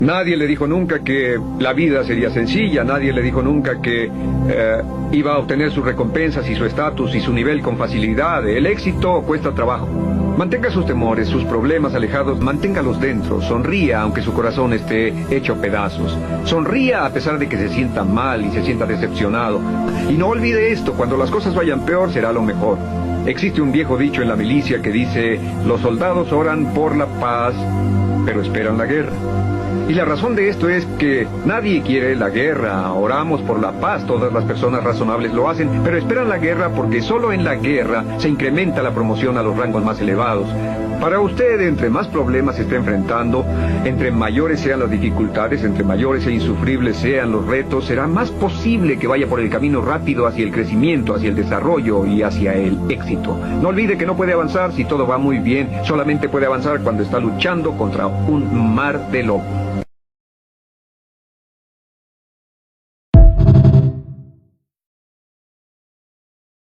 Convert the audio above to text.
Nadie le dijo nunca que la vida sería sencilla, nadie le dijo nunca que iba a obtener sus recompensas y su estatus y su nivel con facilidad. El éxito cuesta trabajo. Mantenga sus temores, sus problemas alejados, manténgalos dentro. Sonría aunque su corazón esté hecho pedazos. Sonría a pesar de que se sienta mal y se sienta decepcionado. Y no olvide esto, cuando las cosas vayan peor será lo mejor. Existe un viejo dicho en la milicia que dice: los soldados oran por la paz, pero esperan la guerra. Y la razón de esto es que nadie quiere la guerra. Oramos por la paz, todas las personas razonables lo hacen, pero esperan la guerra porque solo en la guerra se incrementa la promoción a los rangos más elevados. Para usted, entre más problemas se esté enfrentando, entre mayores sean las dificultades, entre mayores e insufribles sean los retos, será más posible que vaya por el camino rápido hacia el crecimiento, hacia el desarrollo y hacia el éxito. No olvide que no puede avanzar si todo va muy bien, solamente puede avanzar cuando está luchando contra un mar de lobos.